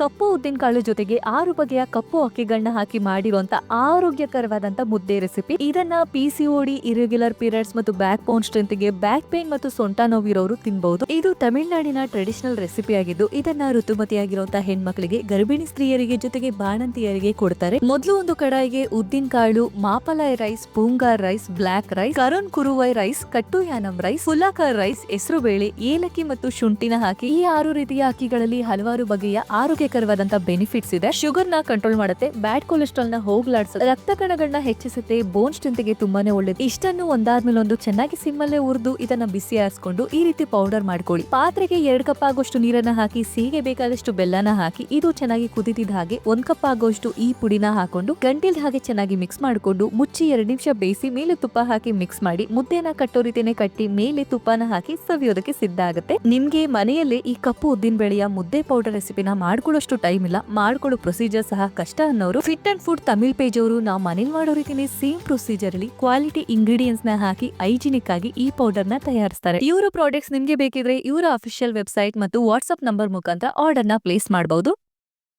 ಕಪ್ಪು ಉದ್ದಿನ ಕಾಳು ಜೊತೆಗೆ 6 ಬಗೆಯ ಕಪ್ಪು ಅಕ್ಕಿಗಳನ್ನ ಹಾಕಿ ಮಾಡಿರುವಂತ ಆರೋಗ್ಯಕರವಾದಂತ ಮುದ್ದೆ ರೆಸಿಪಿ. ಇದನ್ನ PCOD, ಇರೆಗ್ಯುಲರ್ ಪೀರಿಯಡ್ಸ್ ಮತ್ತು ಬ್ಯಾಕ್ ಬೋನ್ ಸ್ಟ್ರೆಂತ್ ಗೆ, ಬ್ಯಾಕ್ ಪೇನ್ ಮತ್ತು ಸೊಂಟ ನೋವಿರೋರು ತಿನ್ನಬಹುದು. ಇದು ತಮಿಳುನಾಡಿನ ಟ್ರೆಡಿಷನಲ್ ರೆಸಿಪಿ ಆಗಿದ್ದು ಇದನ್ನ ಋತುಮತಿಯಾಗಿರುವಂತಹ ಹೆಣ್ಮಕ್ಳಿಗೆ, ಗರ್ಭಿಣಿ ಸ್ತ್ರೀಯರಿಗೆ ಜೊತೆಗೆ ಬಾಣಂತಿಯರಿಗೆ ಕೊಡ್ತಾರೆ. ಮೊದಲು ಒಂದು ಕಡಾಯಿಗೆ ಉದ್ದಿನ ಕಾಳು, Mapillai rice, Poongar rice, black rice, Karun Kuruvai rice, Kattuyanam rice, Pulakar rice, ಹೆಸರು ಬೇಳೆ, ಏಲಕ್ಕಿ ಮತ್ತು ಶುಂಠಿನ ಹಾಕಿ ಈ 6 ರೀತಿಯ ಅಕ್ಕಿಗಳಲ್ಲಿ ಹಲವಾರು ಬಗೆಯ ಆರೋಗ್ಯಕರವಾದಂತಹ ಬೆನಿಫಿಟ್ಸ್ ಇದೆ. ಶುಗರ್ ನ ಕಂಟ್ರೋಲ್ ಮಾಡುತ್ತೆ, ಬ್ಯಾಡ್ ಕೊಲೆಸ್ಟ್ರಾಲ್ ನ ಹೋಗ್ಲಾಡಿಸುತ್ತೆ, ರಕ್ತ ಕಣಗಳನ್ನ ಹೆಚ್ಚಿಸುತ್ತೆ, ಬೋನ್ ಸ್ಟ್ರೆಂತ್ ಗೆ ತುಂಬಾನೇ ಒಳ್ಳೇದು. ಇಷ್ಟನ್ನು ಒಂದಾದ್ಮೇಲೆ ಒಂದು ಚೆನ್ನಾಗಿ ಸಿಮ್ಮಲ್ಲೇ ಹುರಿದು ಇದನ್ನ ಬಿಸಿ ಆರಿಸ್ಕೊಂಡು ಈ ರೀತಿ ಪೌಡರ್ ಮಾಡ್ಕೊಳ್ಳಿ. ಪಾತ್ರೆಗೆ 2 ಕಪ್ ಆಗೋಷ್ಟು ನೀರನ್ನ ಹಾಕಿ, ಸಿಹಿಗೆ ಬೇಕಾದಷ್ಟು ಬೆಲ್ಲನ ಹಾಕಿ, ಇದು ಚೆನ್ನಾಗಿ ಕುದಿತಿದ ಹಾಗೆ 1 ಕಪ್ ಆಗೋಷ್ಟು ಈ ಪುಡಿನ ಹಾಕೊಂಡು ಗಂಟಿಲ್ದ ಹಾಗೆ ಚೆನ್ನಾಗಿ ಮಿಕ್ಸ್ ಮಾಡಿಕೊಂಡು ಮುಚ್ಚಿ 2 ನಿಮಿಷ ಬೇಯಿಸಿ ಮೇಲೆ ತುಪ್ಪ ಹಾಕಿ ಮಿಕ್ಸ್ ಮಾಡಿ ಮುದ್ದೆನ ಕಟ್ಟೋ ರೀತಿನೇ ಕಟ್ಟಿ ಮೇಲೆ ತುಪ್ಪನ ಹಾಕಿ ಸವಿಯೋದಕ್ಕೆ ಸಿದ್ಧ ಆಗುತ್ತೆ. ನಿಮ್ಗೆ ಮನೆಯಲ್ಲೇ ಈ ಕಪ್ಪು ಉದ್ದಿನ ಬೇಳೆಯ ಮುದ್ದೆ ಪೌಡರ್ ರೆಸಿಪಿನ ಮಾಡ್ಕೊಳ್ಳೋಷ್ಟು ಟೈಮ್ ಇಲ್ಲ, ಮಾಡ್ಕೊಳ್ಳೋ ಪ್ರೊಸೀಜರ್ ಸಹ ಕಷ್ಟ ಅನ್ನೋರು fit and food Tamil page ಅವರು ನಾವು ಮನೇಲಿ ಮಾಡೋ ರೀತಿನೇ ಸೇಮ್ ಪ್ರೊಸೀಜರ್ ಅಲ್ಲಿ ಕ್ವಾಲಿಟಿ ಇಂಗ್ರೀಡಿಯೆಂಟ್ಸ್ ನ ಹಾಕಿ ಹೈಜಿನಿಕ್ ಆಗಿ ಈ ಪೌಡರ್ ನ ತಯಾರಿಸ್ತಾರೆ. ಇವರ ಪ್ರಾಡಕ್ಟ್ಸ್ ನಿಮ್ಗೆ ಬೇಕಿದ್ರೆ ಇವರ ಅಫಿಷಿಯಲ್ ವೆಬ್ಸೈಟ್ ಮತ್ತು ವಾಟ್ಸ್ಆಪ್ ನಂಬರ್ ಮುಖಾಂತರ ಆರ್ಡರ್ ನ ಪ್ಲೇಸ್ ಮಾಡಬಹುದು.